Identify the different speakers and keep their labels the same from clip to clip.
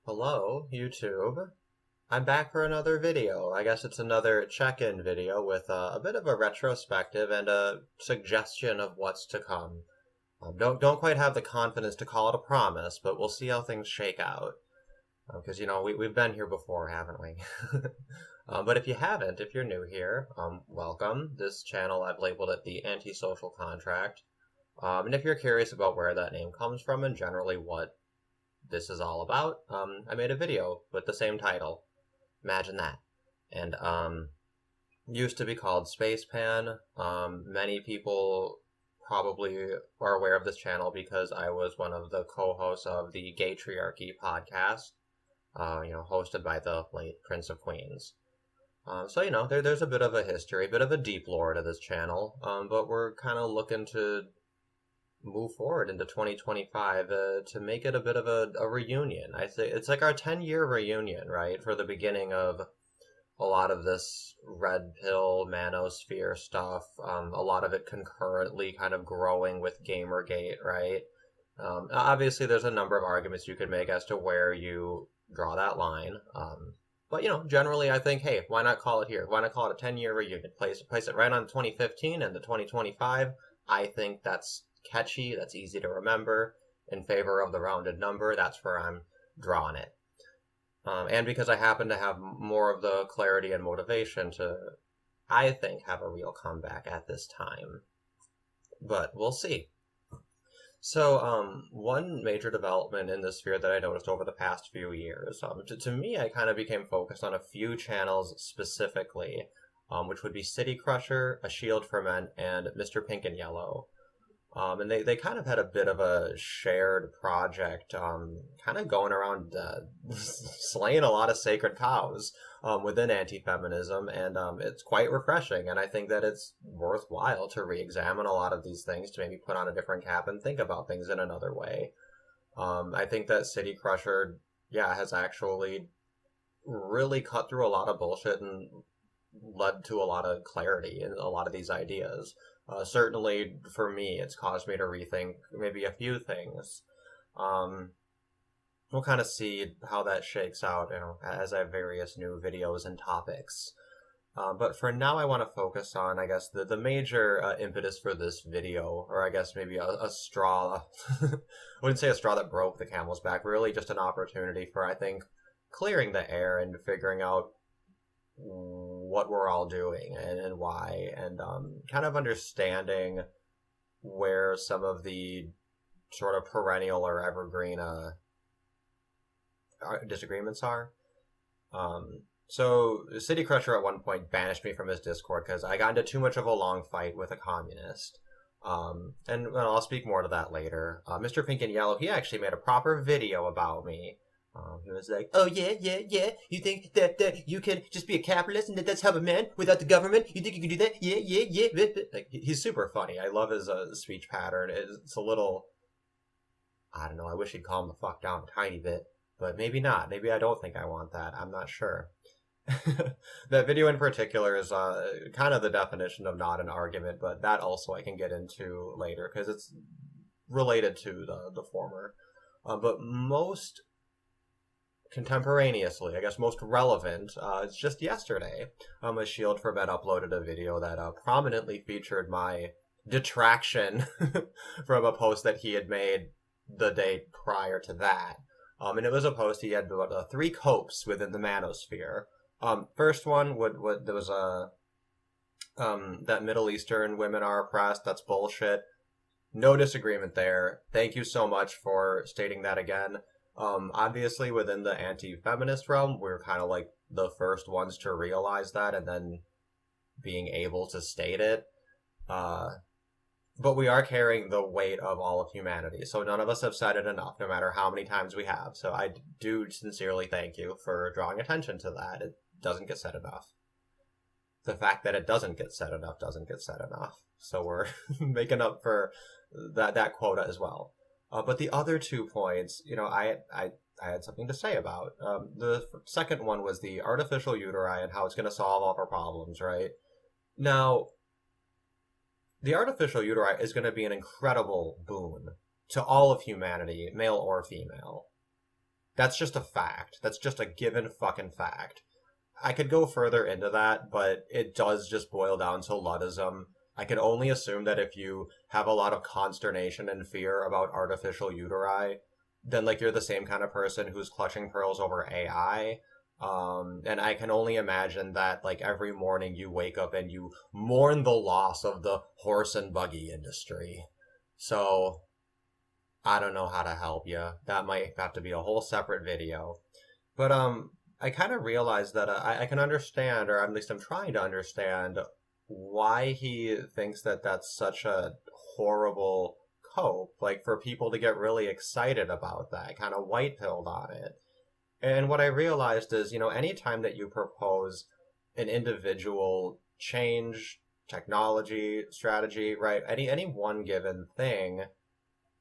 Speaker 1: Hello, YouTube. I'm back for another video. I guess it's another check-in video with a bit of a retrospective and a suggestion of what's to come. Don't quite have the confidence to call it a promise, but we'll see how things shake out. Because we've been here before, haven't we? But if you haven't, if you're new here, welcome. This channel I've labeled it the Antisocial Contract. And if you're curious about where that name comes from and generally what this is all about, I made a video with the same title. Imagine that. And used to be called Space Pan. Many people probably are aware of this channel because I was one of the co-hosts of the Gaytriarchy podcast, hosted by the late Prince of Queens. So there's a bit of a history, a bit of a deep lore to this channel, but we're kind of looking to move forward into 2025 to make it a bit of a reunion. I say it's like our 10-year reunion, right? For the beginning of a lot of this red pill manosphere stuff. A lot of it concurrently kind of growing with Gamergate, right? Obviously, there's a number of arguments you could make as to where you draw that line. But generally, I think, hey, why not call it here? Why not call it a 10-year reunion? Place it right on 2015 and the 2025. I think that's catchy, that's easy to remember. In favor of the rounded number, that's where I'm drawing it. And because I happen to have more of the clarity and motivation to, I think, have a real comeback at this time. But we'll see. So, one major development in this sphere that I noticed over the past few years, to me, I kind of became focused on a few channels specifically, which would be City Crusher, A Shield for Men, and Mr. Pink and Yellow. And they kind of had a bit of a shared project, kind of going around slaying a lot of sacred cows within anti-feminism, and it's quite refreshing, and I think that it's worthwhile to re-examine a lot of these things, to maybe put on a different cap and think about things in another way. I think that City Crusher, has actually really cut through a lot of bullshit and led to a lot of clarity in a lot of these ideas. Certainly, for me, it's caused me to rethink maybe a few things. We'll kind of see how that shakes out, as I have various new videos and topics. But for now, I want to focus on, I guess, the major impetus for this video, or I guess maybe a straw. I wouldn't say a straw that broke the camel's back, really just an opportunity for, I think, clearing the air and figuring out what we're all doing and why, and kind of understanding where some of the sort of perennial or evergreen disagreements are. So City Crusher at one point banished me from his Discord because I got into too much of a long fight with a communist. And I'll speak more to that later. Mr. Pink and Yellow, he actually made a proper video about me. He was like, oh, yeah. You think that you can just be a capitalist and that's help a man without the government? You think you can do that? Yeah. Like, he's super funny. I love his speech pattern. It's a little, I don't know, I wish he'd calm the fuck down a tiny bit. But maybe not. Maybe I don't think I want that. I'm not sure. That video in particular is kind of the definition of not an argument, but that also I can get into later because it's related to the former. But most contemporaneously, I guess most relevant, it's just yesterday, A Shield for Men uploaded a video that prominently featured my detraction from a post that he had made the day prior to that. And it was a post he had about 3 copes within the Manosphere. First one there was that Middle Eastern women are oppressed. That's bullshit. No disagreement there. Thank you so much for stating that again. Obviously within the anti-feminist realm, we're kind of like the first ones to realize that and then being able to state it. But we are carrying the weight of all of humanity. So none of us have said it enough, no matter how many times we have. So I do sincerely thank you for drawing attention to that. It doesn't get said enough. The fact that it doesn't get said enough doesn't get said enough. So we're making up for that quota as well. But the other 2 points, I had something to say about. The second one was the artificial uteri and how it's going to solve all of our problems, right? Now, the artificial uteri is going to be an incredible boon to all of humanity, male or female. That's just a fact. That's just a given fucking fact. I could go further into that, but it does just boil down to Luddism. I can only assume that if you have a lot of consternation and fear about artificial uteri, then like you're the same kind of person who's clutching pearls over AI. And I can only imagine that like every morning you wake up and you mourn the loss of the horse and buggy industry. So I don't know how to help you. That might have to be a whole separate video. But I kind of realized that I can understand, or at least I'm trying to understand, why he thinks that that's such a horrible cope. Like for people to get really excited about that, kind of white pilled on it. And what I realized is, anytime that you propose an individual change, technology, strategy, right? Any one given thing,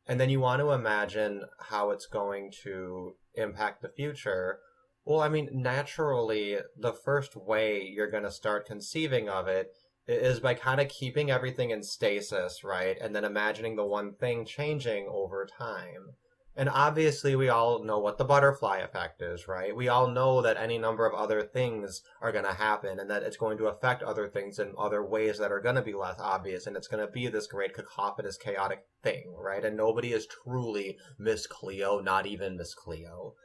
Speaker 1: and then you want to imagine how it's going to impact the future. Well, I mean, naturally, the first way you're going to start conceiving of it is by kind of keeping everything in stasis, right? And then imagining the one thing changing over time. And obviously, we all know what the butterfly effect is, right? We all know that any number of other things are going to happen and that it's going to affect other things in other ways that are going to be less obvious. And it's going to be this great cacophonous, chaotic thing, right? And nobody is truly Miss Cleo, not even Miss Cleo.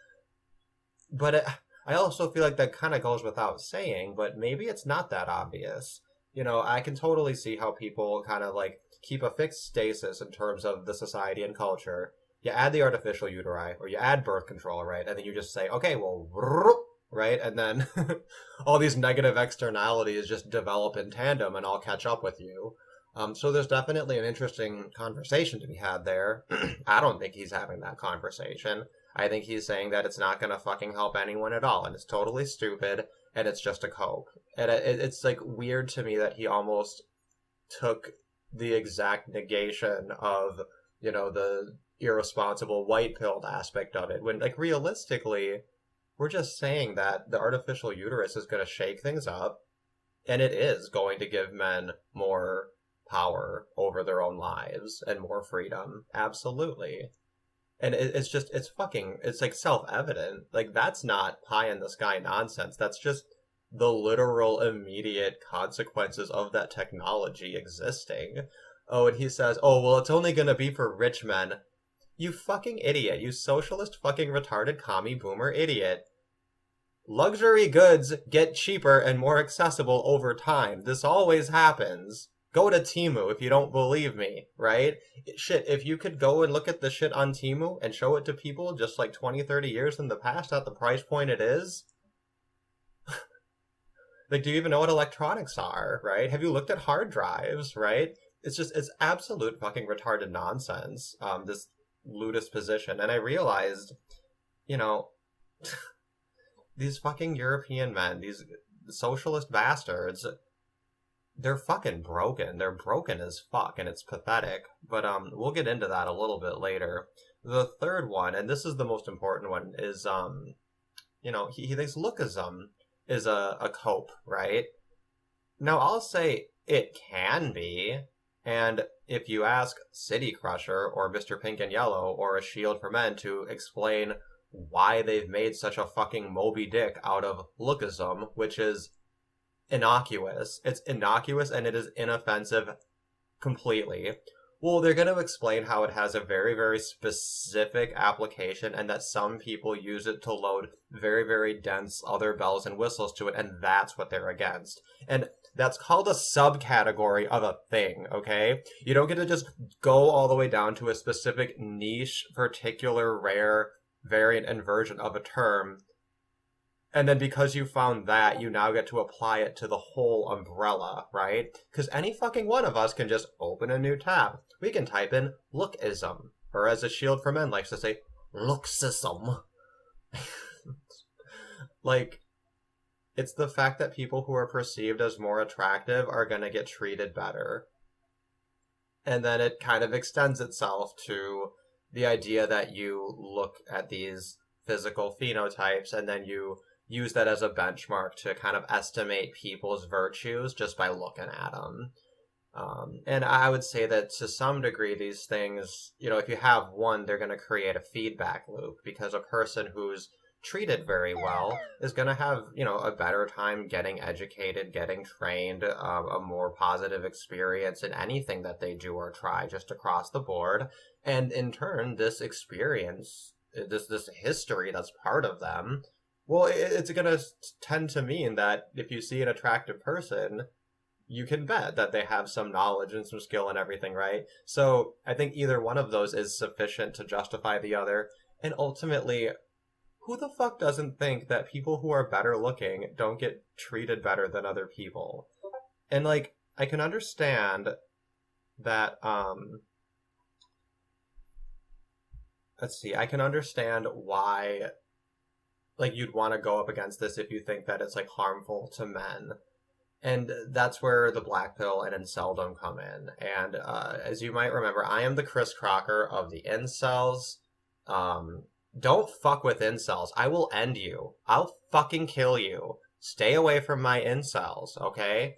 Speaker 1: But I also feel like that kind of goes without saying, but maybe it's not that obvious. I can totally see how people kind of like keep a fixed stasis in terms of the society and culture. You add the artificial uteri, or you add birth control, right? And then you just say, okay, well, right? And then all these negative externalities just develop in tandem and I'll catch up with you. So there's definitely an interesting conversation to be had there. I don't think he's having that conversation. I think he's saying that it's not going to fucking help anyone at all, and it's totally stupid, and it's just a cope. And it's like weird to me that he almost took the exact negation of, the irresponsible white-pilled aspect of it, when, like, realistically, we're just saying that the artificial uterus is going to shake things up, and it is going to give men more power over their own lives and more freedom. Absolutely. And it's just, it's like self-evident. Like, that's not pie in the sky nonsense. That's just the literal immediate consequences of that technology existing. Oh, and he says, oh, well, it's only going to be for rich men. You fucking idiot. You socialist fucking retarded commie boomer idiot. Luxury goods get cheaper and more accessible over time. This always happens. Go to Temu if you don't believe me, right? Shit, if you could go and look at the shit on Temu and show it to people just like 20, 30 years in the past at the price point it is, like, do you even know what electronics are, right? Have you looked at hard drives, right? It's absolute fucking retarded nonsense, this ludus position. And I realized, these fucking European men, these socialist bastards, they're fucking broken. They're broken as fuck, and it's pathetic. But we'll get into that a little bit later. The third one, and this is the most important one, is he thinks lookism is a cope, right? Now I'll say it can be, and if you ask City Crusher or Mr. Pink and Yellow or A Shield for Men to explain why they've made such a fucking Moby Dick out of lookism, which is innocuous. It's innocuous and it is inoffensive completely. Well, they're going to explain how it has a very, very specific application and that some people use it to load very, very dense other bells and whistles to it, and that's what they're against. And that's called a subcategory of a thing, okay? You don't get to just go all the way down to a specific niche, particular, rare variant and version of a term. And then because you found that, you now get to apply it to the whole umbrella, right? Because any fucking one of us can just open a new tab. We can type in lookism, or as A Shield for Men likes to say, looksism. Like, it's the fact that people who are perceived as more attractive are going to get treated better. And then it kind of extends itself to the idea that you look at these physical phenotypes and then you use that as a benchmark to kind of estimate people's virtues just by looking at them. And I would say that to some degree, these things, if you have one, they're going to create a feedback loop because a person who's treated very well is going to have, a better time getting educated, getting trained, a more positive experience in anything that they do or try just across the board. And in turn, this experience, this history that's part of them, well, it's going to tend to mean that if you see an attractive person, you can bet that they have some knowledge and some skill and everything, right? So I think either one of those is sufficient to justify the other. And ultimately, who the fuck doesn't think that people who are better looking don't get treated better than other people? And like, I can understand that, let's see, I can understand why, like, you'd want to go up against this if you think that it's, like, harmful to men. And that's where the black pill and inceldom come in. And as you might remember, I am the Chris Crocker of the incels. Don't fuck with incels. I will end you. I'll fucking kill you. Stay away from my incels, okay?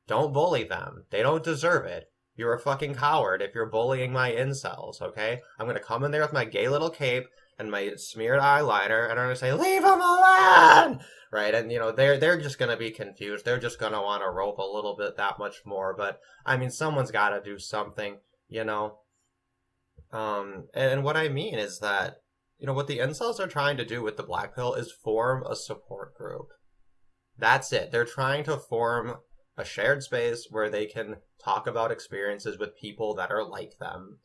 Speaker 1: Don't bully them. They don't deserve it. You're a fucking coward if you're bullying my incels, okay? I'm gonna come in there with my gay little cape and my smeared eyeliner, and I'm gonna say, "Leave him alone!" Right? And they're just gonna be confused. They're just gonna want to rope a little bit that much more. But I mean, someone's got to do something, And what I mean is that what the incels are trying to do with the black pill is form a support group. That's it. They're trying to form a shared space where they can talk about experiences with people that are like them,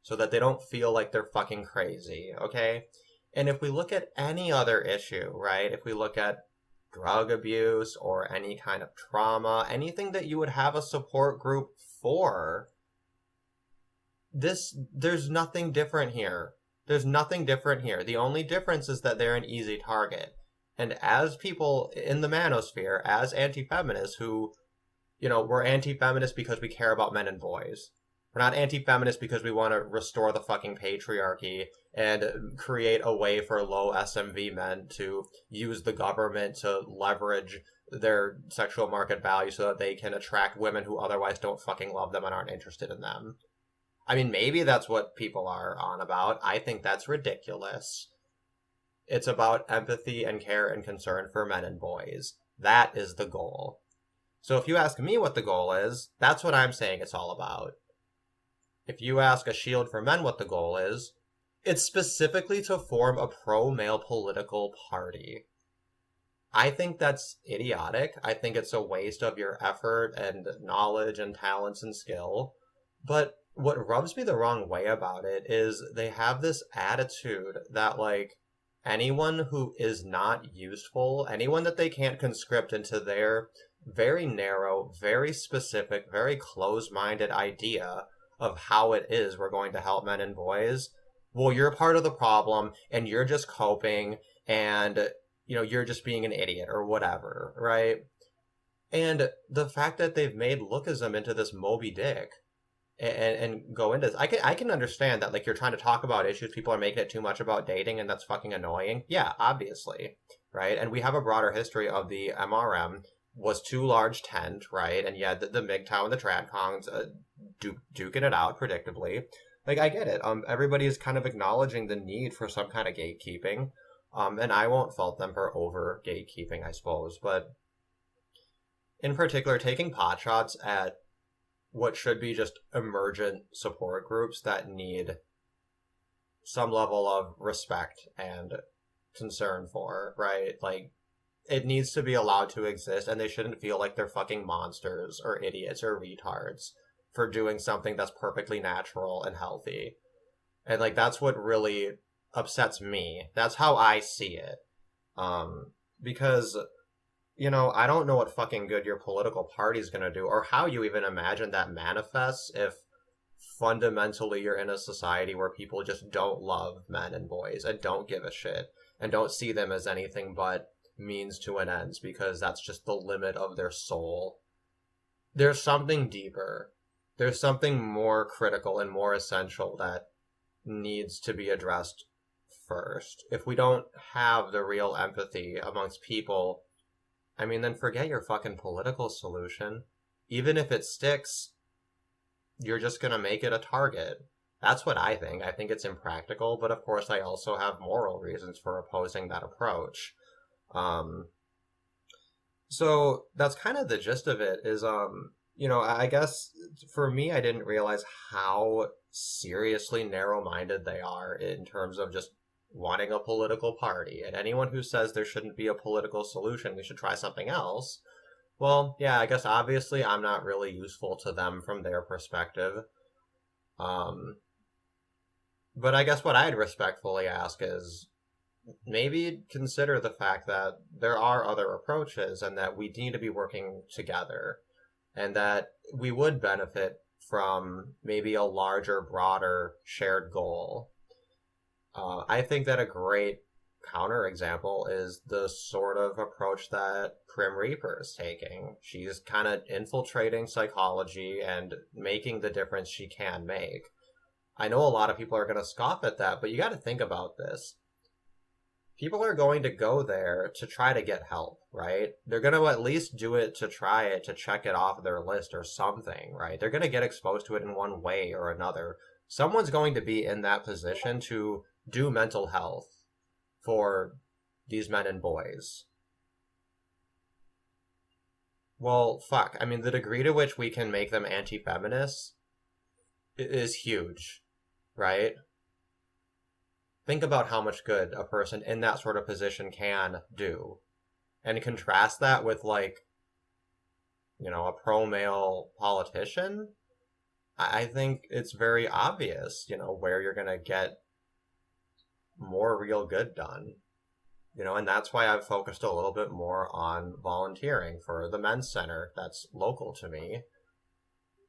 Speaker 1: so that they don't feel like they're fucking crazy, okay? And if we look at any other issue, right, if we look at drug abuse or any kind of trauma, anything that you would have a support group for, there's nothing different here. There's nothing different here. The only difference is that they're an easy target. And as people in the manosphere, as anti-feminists who, we're anti-feminists because we care about men and boys. We're not anti-feminists because we want to restore the fucking patriarchy and create a way for low SMV men to use the government to leverage their sexual market value so that they can attract women who otherwise don't fucking love them and aren't interested in them. I mean, maybe that's what people are on about. I think that's ridiculous. It's about empathy and care and concern for men and boys. That is the goal. So if you ask me what the goal is, that's what I'm saying it's all about. If you ask a Shield for Men what the goal is, it's specifically to form a pro-male political party. I think that's idiotic. I think it's a waste of your effort and knowledge and talents and skill. But what rubs me the wrong way about it is they have this attitude that, like, anyone who is not useful, anyone that they can't conscript into their very narrow, very specific, very close-minded idea of how it is we're going to help men and boys, well, you're part of the problem, and you're just coping, and, you're just being an idiot, or whatever, right? And the fact that they've made lookism into this Moby Dick, and go into this, I can understand that, like, you're trying to talk about issues, people are making it too much about dating, and that's fucking annoying. Yeah, obviously, right? And we have a broader history of the MRM was too large tent, right? And you had the MGTOW and the Tradcongs duking it out, predictably. Like, I get it. Everybody is kind of acknowledging the need for some kind of gatekeeping. And I won't fault them for over gatekeeping, I suppose. But in particular, taking potshots at what should be just emergent support groups that need some level of respect and concern for, right? Like, it needs to be allowed to exist, and they shouldn't feel like they're fucking monsters or idiots or retards for doing something that's perfectly natural and healthy. And, like, that's what really upsets me. That's how I see it. Because, I don't know what fucking good your political party's gonna do, or how you even imagine that manifests if fundamentally you're in a society where people just don't love men and boys and don't give a shit and don't see them as anything but means to an ends because that's just the limit of their soul. There's something deeper. There's something more critical and more essential that needs to be addressed first. If we don't have the real empathy amongst people, I mean, then forget your fucking political solution. Even if it sticks, you're just going to make it a target. That's what I think. I think it's impractical, but of course I also have moral reasons for opposing that approach. Um, so that's kind of the gist of it is, I guess for me, I didn't realize how seriously narrow-minded they are in terms of just wanting a political party. And anyone who says there shouldn't be a political solution, we should try something else. Well, yeah, I guess obviously I'm not really useful to them from their perspective. Um, but I guess what I'd respectfully ask is maybe consider the fact that there are other approaches and that we need to be working together and that we would benefit from maybe a larger, broader shared goal. I think that a great counterexample is the sort of approach that Prim Reaper is taking. She's kind of infiltrating psychology and making the difference she can make. I know a lot of people are going to scoff at that, but you got to think about this. People are going to go there to try to get help, right? They're going to at least do it to try it, to check it off their list or something, right? They're going to get exposed to it in one way or another. Someone's going to be in that position to do mental health for these men and boys. Well, fuck. I mean, the degree to which we can make them anti-feminists is huge, right? Think about how much good a person in that sort of position can do. And contrast that with, like, a pro-male politician. I think it's very obvious, where you're going to get more real good done. And that's why I've focused a little bit more on volunteering for the men's center that's local to me.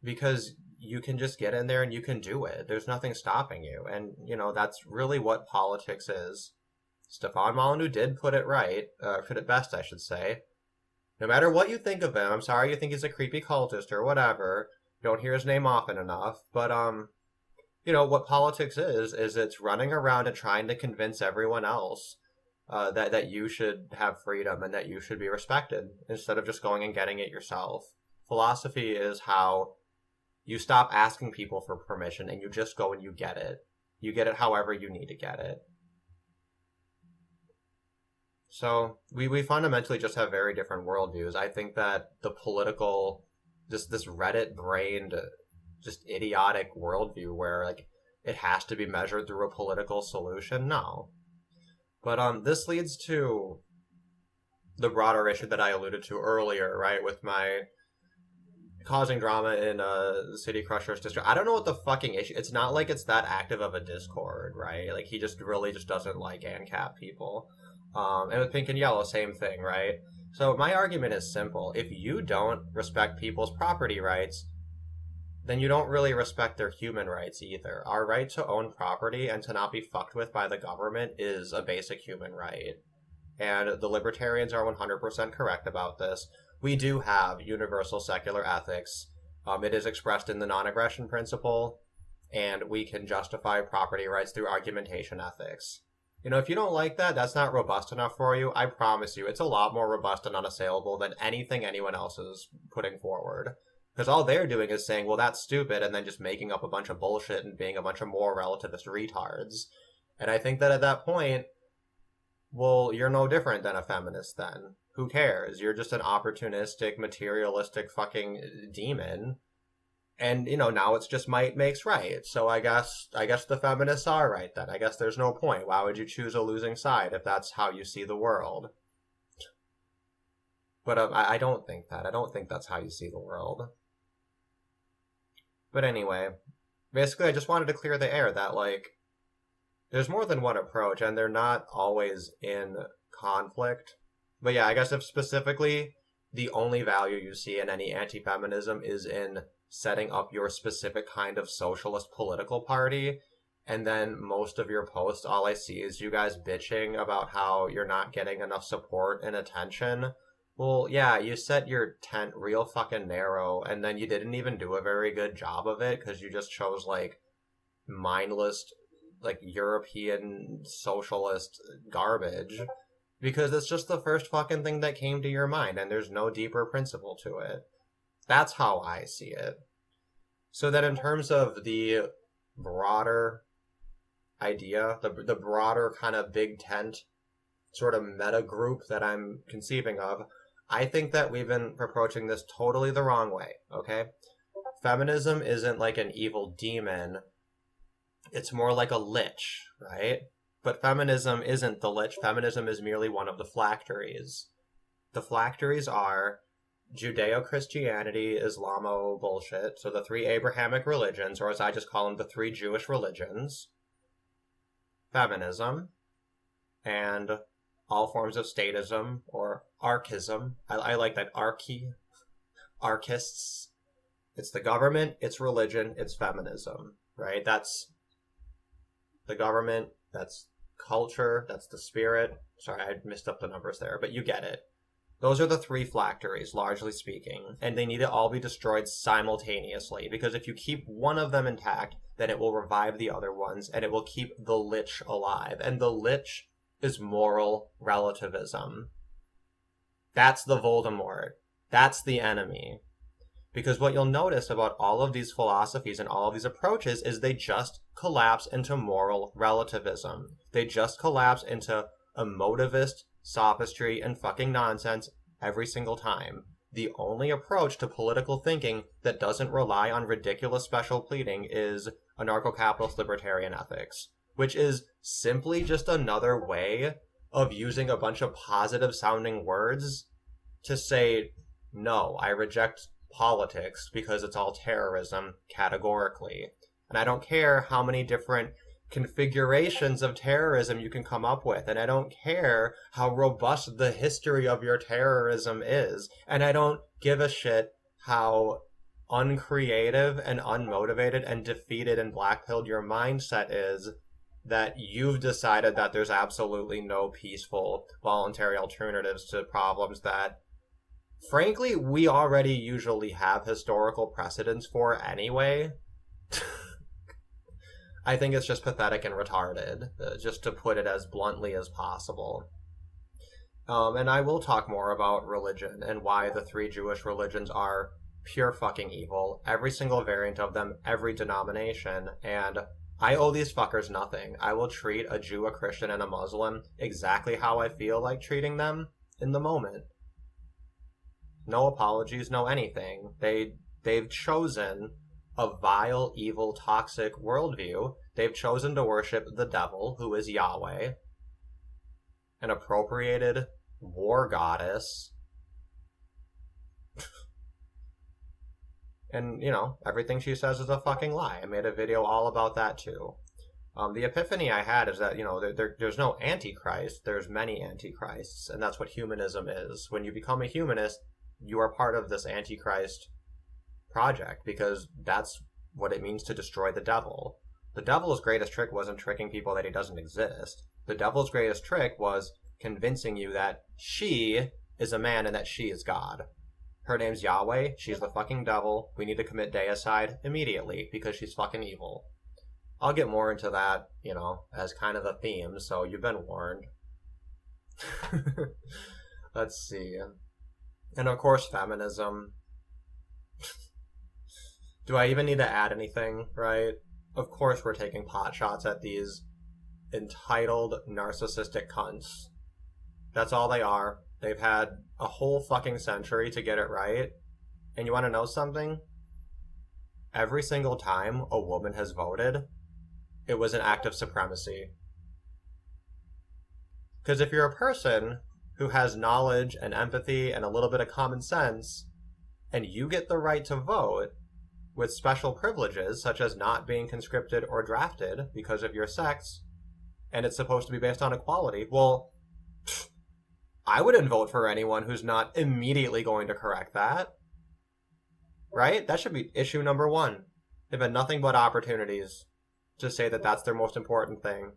Speaker 1: Because you can just get in there and you can do it. There's nothing stopping you. And, that's really what politics is. Stefan Molyneux did put it right, put it best, I should say. No matter what you think of him, I'm sorry you think he's a creepy cultist or whatever, don't hear his name often enough, but, what politics is it's running around and trying to convince everyone else that you should have freedom and that you should be respected instead of just going and getting it yourself. Philosophy is how you stop asking people for permission and you just go and you get it. You get it however you need to get it. So we fundamentally just have very different worldviews. I think that the political, this Reddit-brained, just idiotic worldview where like it has to be measured through a political solution, no. But this leads to the broader issue that I alluded to earlier, right, with my causing drama in the City Crushers district. I don't know what the fucking issue. It's not like it's that active of a Discord, right? Like he just really just doesn't like ANCAP people. And with Pink and Yellow, same thing, right? So my argument is simple. If you don't respect people's property rights, then you don't really respect their human rights either. Our right to own property and to not be fucked with by the government is a basic human right. And the libertarians are 100% correct about this. We do have universal secular ethics. It is expressed in the non-aggression principle, and we can justify property rights through argumentation ethics. If you don't like that, that's not robust enough for you. I promise you, it's a lot more robust and unassailable than anything anyone else is putting forward. Because all they're doing is saying, well, that's stupid, and then just making up a bunch of bullshit and being a bunch of more relativist retards. And I think that at that point, well, you're no different than a feminist then. Who cares? You're just an opportunistic, materialistic fucking demon. And, now it's just might makes right. So I guess the feminists are right then. I guess there's no point. Why would you choose a losing side if that's how you see the world? But I don't think that. I don't think that's how you see the world. But anyway, basically I just wanted to clear the air that, like, there's more than one approach, and they're not always in conflict. But yeah, I guess if specifically the only value you see in any anti-feminism is in setting up your specific kind of socialist political party, and then most of your posts, all I see is you guys bitching about how you're not getting enough support and attention. Well, yeah, you set your tent real fucking narrow, and then you didn't even do a very good job of it, because you just chose, like, mindless, like, European socialist garbage, because it's just the first fucking thing that came to your mind, and there's no deeper principle to it. That's how I see it. So then in terms of the broader idea, the broader kind of big tent sort of meta group that I'm conceiving of, I think that we've been approaching this totally the wrong way, okay? Feminism isn't like an evil demon. It's more like a lich, right? But feminism isn't the lich. Feminism is merely one of the phylacteries. The phylacteries are Judeo-Christianity, Islamo bullshit, so the three Abrahamic religions, or as I just call them, the three Jewish religions, feminism, and all forms of statism or archism. I like that, archists. It's the government, it's religion, it's feminism, right? That's the government, that's culture, that's the spirit. Sorry, I messed up the numbers there, but you get it. Those are the three phylacteries, largely speaking, and they need to all be destroyed simultaneously, because if you keep one of them intact, then it will revive the other ones, and it will keep the lich alive. And the lich is moral relativism. That's the Voldemort. That's the enemy. Because what you'll notice about all of these philosophies and all of these approaches is they just collapse into moral relativism. They just collapse into emotivist sophistry and fucking nonsense every single time. The only approach to political thinking that doesn't rely on ridiculous special pleading is anarcho-capitalist libertarian ethics, which is simply just another way of using a bunch of positive sounding words to say, no, I reject politics because it's all terrorism categorically. And I don't care how many different configurations of terrorism you can come up with, and I don't care how robust the history of your terrorism is, and I don't give a shit how uncreative and unmotivated and defeated and black-pilled your mindset is, that you've decided that there's absolutely no peaceful voluntary alternatives to problems that frankly we already usually have historical precedents for anyway. I think it's just pathetic and retarded, just to put it as bluntly as possible. And I will talk more about religion and why the three Jewish religions are pure fucking evil. Every single variant of them, every denomination. And I owe these fuckers nothing. I will treat a Jew, a Christian, and a Muslim exactly how I feel like treating them in the moment. No apologies, no anything. They've chosen a vile, evil, toxic worldview. They've chosen to worship the devil, who is Yahweh, an appropriated war goddess. And, you know, everything she says is a fucking lie. I made a video all about that, too. The epiphany I had is that, you know, there's no antichrist, there's many antichrists, and that's what humanism is. When you become a humanist, you are part of this antichrist project, because that's what it means to destroy the devil. The devil's greatest trick wasn't tricking people that he doesn't exist. The devil's greatest trick was convincing you that she is a man and that she is God. Her name's Yahweh, she's the fucking devil, we need to commit deicide immediately because she's fucking evil. I'll get more into that, you know, as kind of a theme, so you've been warned. Let's see. And of course, feminism. Do I even need to add anything, right? Of course we're taking pot shots at these entitled, narcissistic cunts. That's all they are. They've had a whole fucking century to get it right. And you want to know something? Every single time a woman has voted, it was an act of supremacy. Because if you're a person who has knowledge and empathy and a little bit of common sense, and you get the right to vote, with special privileges, such as not being conscripted or drafted because of your sex, and it's supposed to be based on equality, well, I wouldn't vote for anyone who's not immediately going to correct that. Right? That should be issue number one. They've had nothing but opportunities to say that that's their most important thing.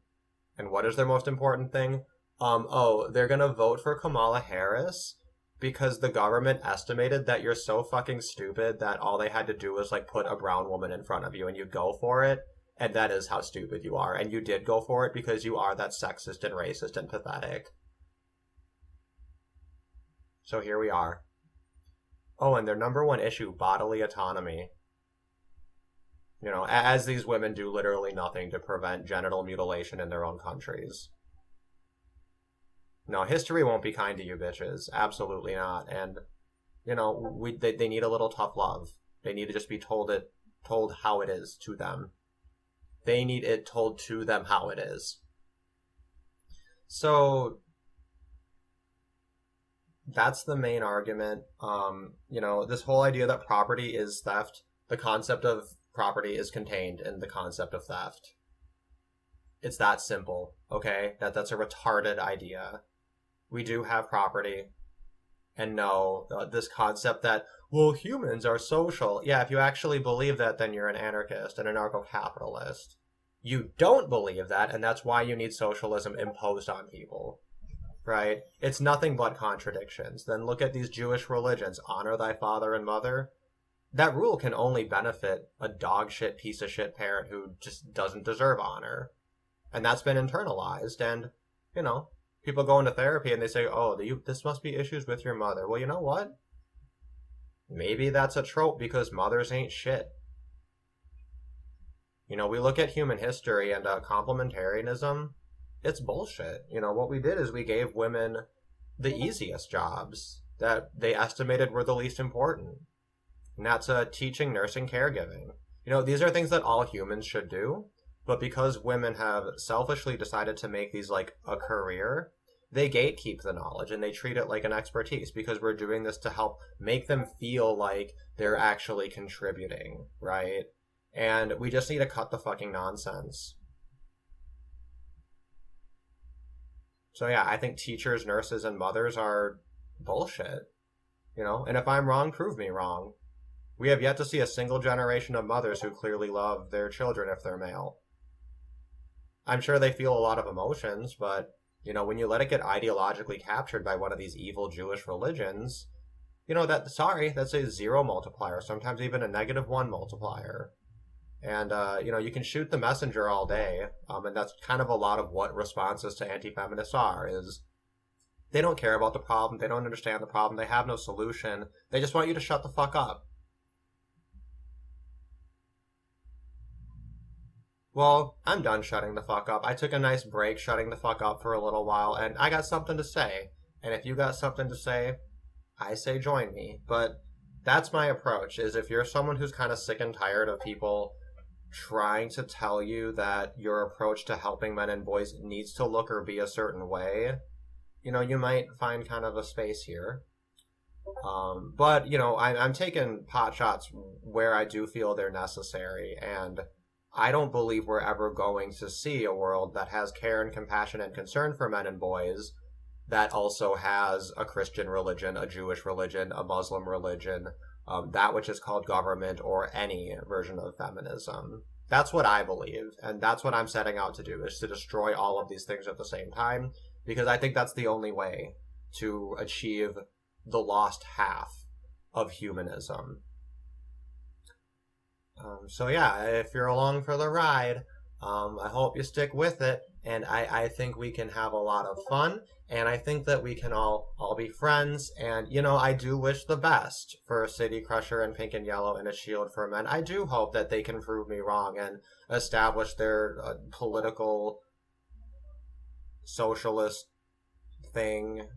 Speaker 1: And what is their most important thing? They're gonna vote for Kamala Harris because the government estimated that you're so fucking stupid that all they had to do was, like, put a brown woman in front of you and you go for it, and that is how stupid you are. And you did go for it because you are that sexist and racist and pathetic. So here we are. Oh, and their number one issue, bodily autonomy. You know, as these women do literally nothing to prevent genital mutilation in their own countries. No, history won't be kind to you bitches. Absolutely not. And, you know, they need a little tough love. They need to just be told how it is to them. They need it told to them how it is. So that's the main argument. You know, this whole idea that property is theft, the concept of property is contained in the concept of theft. It's that simple, okay? That's a retarded idea. We do have property. And no, this concept that, well, humans are social. Yeah, if you actually believe that, then you're an anarchist and an anarcho-capitalist. You don't believe that, and that's why you need socialism imposed on people. Right? It's nothing but contradictions. Then look at these Jewish religions. Honor thy father and mother. That rule can only benefit a dog shit piece of shit parent who just doesn't deserve honor. And that's been internalized. And, you know, people go into therapy and they say, oh, this must be issues with your mother. Well, you know what? Maybe that's a trope because mothers ain't shit. You know, we look at human history and complementarianism. It's bullshit. You know, what we did is we gave women the easiest jobs that they estimated were the least important. And that's teaching, nursing, caregiving. You know, these are things that all humans should do. But because women have selfishly decided to make these like a career, they gatekeep the knowledge and they treat it like an expertise because we're doing this to help make them feel like they're actually contributing, right? And we just need to cut the fucking nonsense. So yeah, I think teachers, nurses, and mothers are bullshit. You know, and if I'm wrong, prove me wrong. We have yet to see a single generation of mothers who clearly love their children if they're male. I'm sure they feel a lot of emotions, but, you know, when you let it get ideologically captured by one of these evil Jewish religions, you know, that's a 0 multiplier, sometimes even a -1 multiplier. And, you know, you can shoot the messenger all day, and that's kind of a lot of what responses to anti-feminists are, is they don't care about the problem, they don't understand the problem, they have no solution, they just want you to shut the fuck up. Well, I'm done shutting the fuck up. I took a nice break shutting the fuck up for a little while, and I got something to say. And if you got something to say, I say join me. But that's my approach, is if you're someone who's kind of sick and tired of people trying to tell you that your approach to helping men and boys needs to look or be a certain way, you know, you might find kind of a space here. But, you know, I'm taking pot shots where I do feel they're necessary, and I don't believe we're ever going to see a world that has care and compassion and concern for men and boys that also has a Christian religion, a Jewish religion, a Muslim religion, that which is called government, or any version of feminism. That's what I believe, and that's what I'm setting out to do, is to destroy all of these things at the same time, because I think that's the only way to achieve the lost half of humanism. So yeah, if you're along for the ride, I hope you stick with it, and I think we can have a lot of fun, and I think that we can all be friends, and, you know, I do wish the best for City Crusher and Pink and Yellow and A Shield for Men. I do hope that they can prove me wrong and establish their political socialist thing.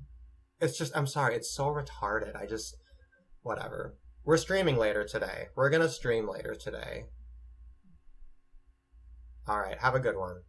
Speaker 1: It's just, I'm sorry, it's so retarded. Whatever. We're streaming later today. We're gonna stream later today. Alright, have a good one.